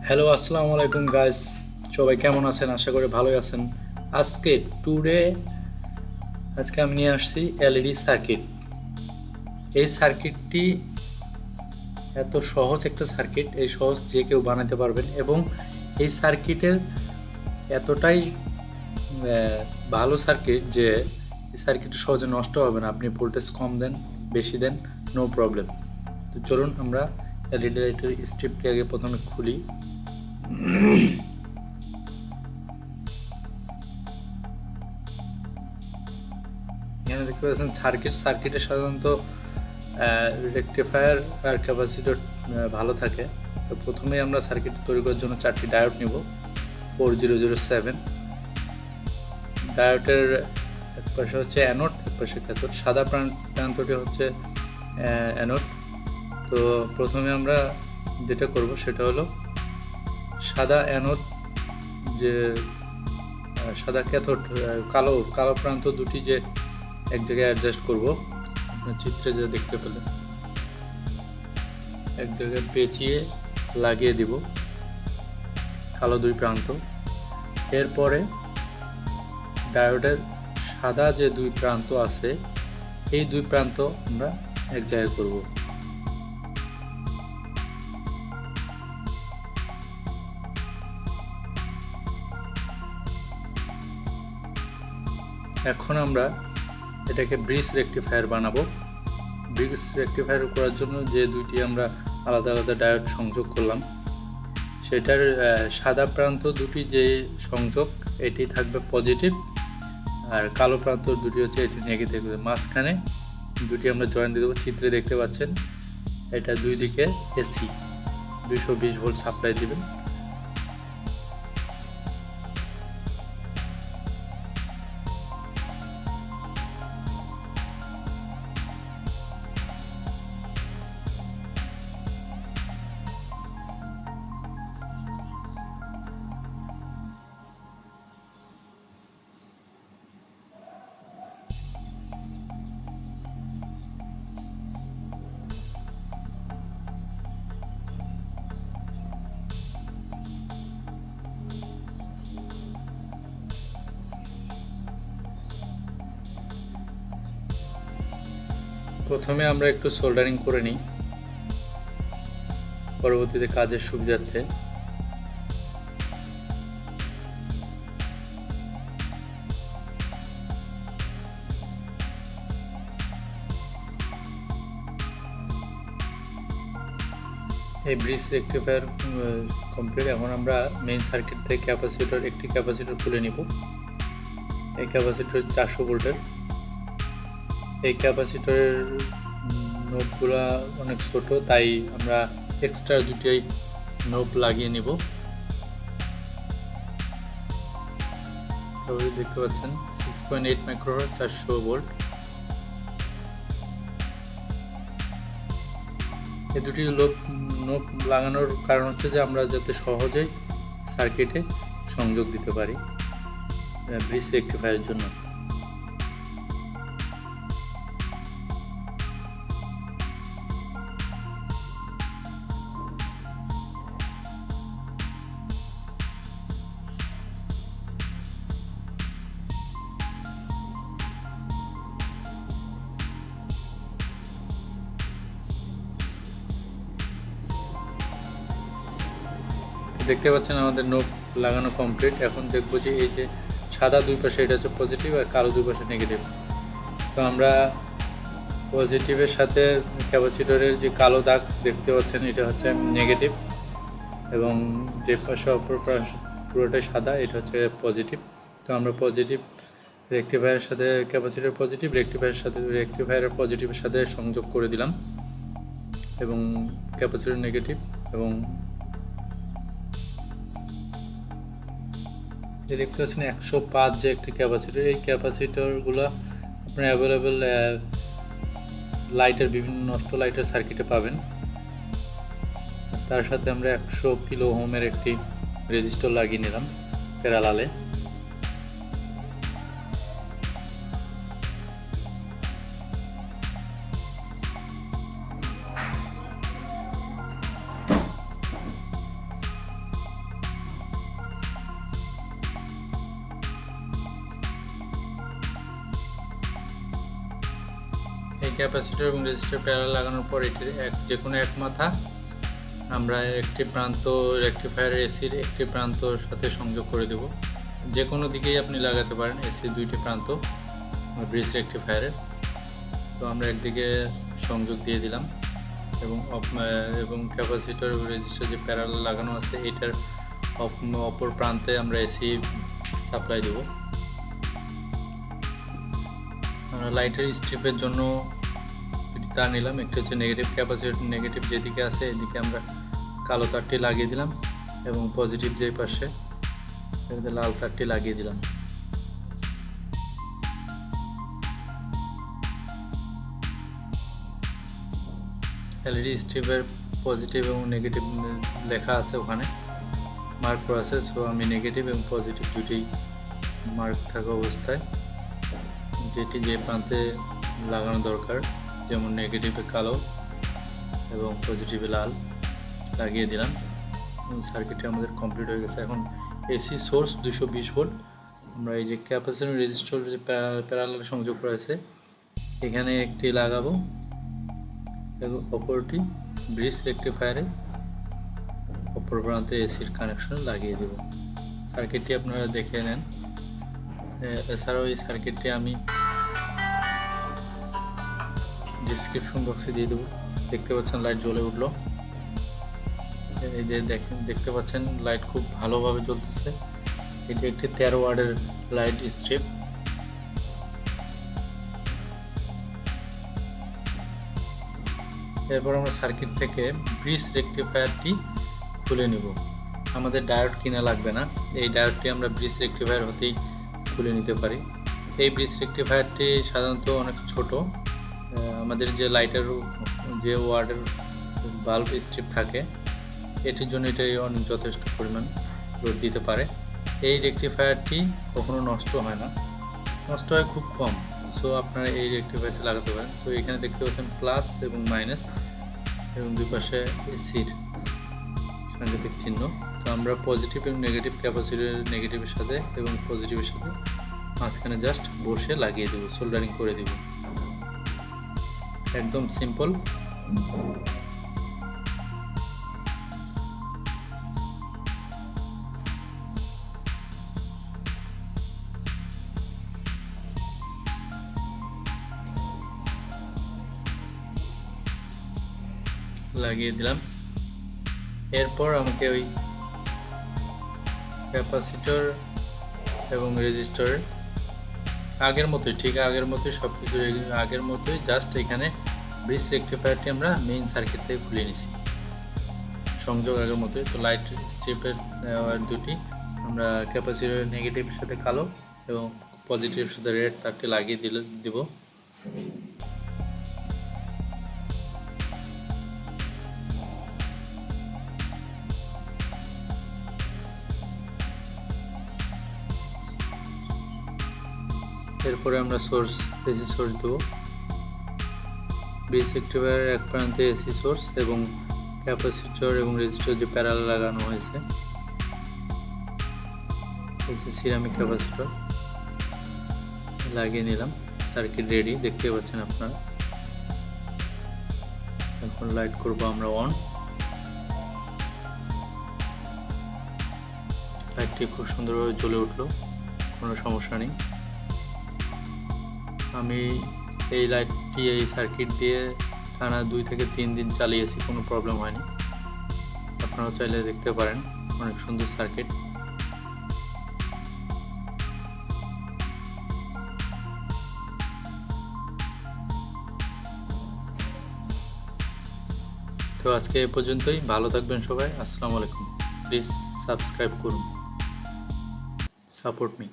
Hello, আসসালামু আলাইকুম guys. সবাই কেমন আছেন? আশা করি ভালোই আছেন। আজকে টুডে আজকে আমি নিয়ে আসছি এলইডি সার্কিট। এই সার্কিটটি এত সহজ একটা সার্কিট, এই সহজ যে কেউ বানাতে পারবেন এবং এই সার্কিটের এতটাই ভালো সার্কিট যে এই সার্কিটটা সহজে নষ্ট হবে না। আপনি ভোল্টেজ কম দেন, বেশি দেন, নো প্রবলেম। তো চলুন আমরা এলইডি লাইটের স্ট্রিপটি আগে প্রথমে খুলি। এখানে দেখতে পাচ্ছেন সার্কিটে সাধারণত রেকটিফায়ার আর ক্যাপাসিটর ভালো থাকে। তো প্রথমেই আমরা সার্কিট তৈরি করার জন্য 4টি ডায়োড নিব। 4007 ডায়োডের এক পাশে হচ্ছে অ্যানোড, এক পাশে ক্যাথোড। সাদা প্রান্তটি হচ্ছে অ্যানোড। তো প্রথমে আমরা যেটা করব সেটা হলো সাদা অ্যানোড, যে সাদা ক্যাথোড, কালো কালো প্রান্ত দুটি যে এক জায়গায় অ্যাডজাস্ট করব। আপনার চিত্রে যা দেখতে পেলেন, এক জায়গায় পেঁচিয়ে লাগিয়ে দিব কালো দুই প্রান্ত। এরপরে ডায়োডের সাদা যে দুই প্রান্ত আছে, এই দুই প্রান্ত আমরা এক জায়গায় করব। এখন আমরা এটাকে ব্রিজ রেকটিফায়ার বানাবো। ব্রিজ রেকটিফায়ার করার জন্য যে দুইটি আমরা আলাদা আলাদা ডায়োড সংযোগ করলাম, সেটার সাদা প্রান্ত দুটি যে সংযোগ, এটি থাকবে পজিটিভ, আর কালো প্রান্ত দুটি হচ্ছে এটি নেগেটিভ। মাঝখানে দুটি আমরা জয়েন দিয়ে দেবো। চিত্রে দেখতে পাচ্ছেন এটা দুই দিকে এসি 220 ভোল্ট সাপ্লাই দিবেন। প্রথমে আমরা একটু সোল্ডারিং করে নিই, পরবর্তীতে কাজের সুবিধার্থে। এই ব্রিজ রেকটিফায়ার কমপ্লিট। এখন আমরা মেইন সার্কিট থেকে একটি ক্যাপাসিটর খুলে নিব। এই ক্যাপাসিটর 400 ভোল্টের। এই ক্যাপাসিটরের নোবগুলো অনেক ছোট, তাই আমরা এক্সট্রা দুটি নোব লাগিয়ে নিব। দেখতে পাচ্ছেন 6.8 মাইক্রোওয়াট, 400 ভোল্ট। এই দুটি নোব লাগানোর কারণ হচ্ছে যে আমরা যাতে সহজেই সার্কিটে সংযোগ দিতে পারি ব্রিজ রেকটিফায়ারের জন্য। দেখতে পাচ্ছেন আমাদের নোব লাগানো কমপ্লিট। এখন দেখবো যে এই যে সাদা দুই পাশে, এটা হচ্ছে পজিটিভ, আর কালো দুই পাশে নেগেটিভ। তো আমরা পজিটিভের সাথে ক্যাপাসিটরের যে কালো দাগ দেখতে পাচ্ছেন, এটা হচ্ছে নেগেটিভ, এবং যে পাশে অপর পুরোটাই সাদা, এটা হচ্ছে পজিটিভ। তো আমরা পজিটিভ রেকটিফায়ারের সাথে ক্যাপাসিটর পজিটিভ, রেকটিফায়ারের পজিটিভের সাথে সংযোগ করে দিলাম, এবং ক্যাপাসিটর নেগেটিভ। এবং দেখতে পাচ্ছেন 105 যে একটি ক্যাপাসিটর। এই ক্যাপাসিটরগুলো আপনার অ্যাভেলেবেল লাইটের, বিভিন্ন নষ্ট লাইটের সার্কিটে পাবেন। তার সাথে আমরা 100 কিলো ওহমের একটি রেজিস্টর লাগিয়ে নিলাম প্যারালালে। ক্যাপাসিটর এবং রেজিস্টার প্যারালাল লাগানোর পর এটির যে কোনো এক মাথা আমরা একটি প্রান্ত রেকটিফায়ার এসির একটি প্রান্তর সাথে সংযোগ করে দেব। যে কোনো দিকেই আপনি লাগাতে পারেন এসির দুইটি প্রান্ত ব্রিজ রেকটিফায়ারের। তো আমরা একদিকে সংযোগ দিয়ে দিলাম এবং ক্যাপাসিটর এবং রেজিস্টার যে প্যারালাল লাগানো আছে এটার অপর প্রান্তে আমরা এসি সাপ্লাই দেব। আমরা লাইটের স্ট্রিপের জন্য তার নিলাম, একটি হচ্ছে নেগেটিভ ক্যাপাসিটর, নেগেটিভ যেদিকে আছে এদিকে আমরা কালো তারটি লাগিয়ে দিলাম এবং পজিটিভ যে পাশে লাল তারটি লাগিয়ে দিলাম। এলইডি স্ট্রিপের পজিটিভ এবং নেগেটিভ লেখা আছে, ওখানে মার্ক করা আছে। সো আমি নেগেটিভ এবং পজিটিভ দুটি মার্ক থাকা অবস্থায় যেটি যে প্রান্তে লাগানো দরকার, যেমন নেগেটিভে কালো এবং পজিটিভে লাল লাগিয়ে দিলাম। সার্কিটটি আমাদের কমপ্লিট হয়ে গেছে। এখন এসি সোর্স 220 ভোল্ট আমরা এই যে ক্যাপাসিটর রেজিস্টার যে প্যারালাল সংযোগ করা আছে এখানে একটি লাগাবো এবং অপরটি ব্রিজ রেকটিফায়ারে অপর প্রান্তে এসির কানেকশন লাগিয়ে দেব। সার্কিটটি আপনারা দেখে নেন। এছাড়াও এই সার্কিটটি আমি ডিসক্রিপশন বক্সে দিয়ে দেবো। দেখতে পাচ্ছেন লাইট জ্বলে উঠলো। এই যে দেখতে পাচ্ছেন লাইট খুব ভালোভাবে জ্বলতেছে। এটি একটি 13 ওয়াটের লাইট স্ট্রিপ। এরপর আমরা সার্কিট থেকে ব্রিজ রেকটিফায়ারটি খুলে নিব। আমাদের ডায়োড কিনা লাগবে না, এই ডায়োডটি আমরা ব্রিজ রেকটিফায়ার হতেই খুলে নিতে পারি। এই ব্রিজ রেকটিফায়ারটি সাধারণত অনেক ছোট, আমাদের যে লাইটের যে ওয়ার্ডের বাল্ব স্ট্রিপ থাকে এটির জন্য এটাই অনেক যথেষ্ট পরিমাণ লোড দিতে পারে। এই রেকটিফায়ারটি কখনো নষ্ট হয় না, নষ্ট হয় খুব কম। সো আপনারা এই রেকটিফায়ারটি লাগাতে পারেন। তো এখানে দেখতে পাচ্ছেন প্লাস এবং মাইনাস এবং দুই পাশে এসির সাংকেতিক চিহ্ন। তো আমরা পজিটিভ এবং নেগেটিভ ক্যাপাসিটরের নেগেটিভের সাথে এবং পজিটিভের সাথে মাঝখানে জাস্ট বসে লাগিয়ে দেব, সোল্ডারিং করে দেব। একদম সিম্পল। লাগিয়ে দিলাম। এরপর আমাকে ওই ক্যাপাসিটর এবং রেজিস্টার আগের মতোই, ঠিক আগের মতোই সব কিছু আগের মতোই, জাস্ট এখানে ব্রিজ রেকটিফায়ারটি আমরা মেইন সার্কিট থেকে খুলে নিছি, সংযোগ আগের মতোই। তো লাইট স্ট্রিপের দুটি আমরা ক্যাপাসিটর নেগেটিভের সাথে কালো এবং পজিটিভের সাথে রেড তারটি লাগিয়ে দিব। এরপরে আমরা এসি সোর্স দেবো। ব্রিজ রেকটিফায়ারের এক প্রান্তে এসি সোর্স এবং ক্যাপাসিটর এবং রেজিস্টার যে প্যারালাল লাগানো হয়েছে এসি সিরামিক ক্যাপাসিটর লাগিয়ে নিলাম। সার্কিট রেডি, দেখতে পাচ্ছেন আপনারা। এখন লাইট করব আমরা অন। লাইটটি খুব সুন্দরভাবে জ্বলে উঠলো, কোনো সমস্যা নেই। আমি এই লাইটটি এই সার্কিট দিয়ে টানা 2 থেকে 3 দিন চালিয়েছি, কোনো প্রবলেম হয়নি। আপনারাও চাইলে দেখতে পারেন, অনেক সুন্দর সার্কিট। তো আজকে এ পর্যন্তই। ভালো থাকবেন সবাই। আসসালামু আলাইকুম। প্লিজ সাবস্ক্রাইব করুন, সাপোর্ট মি।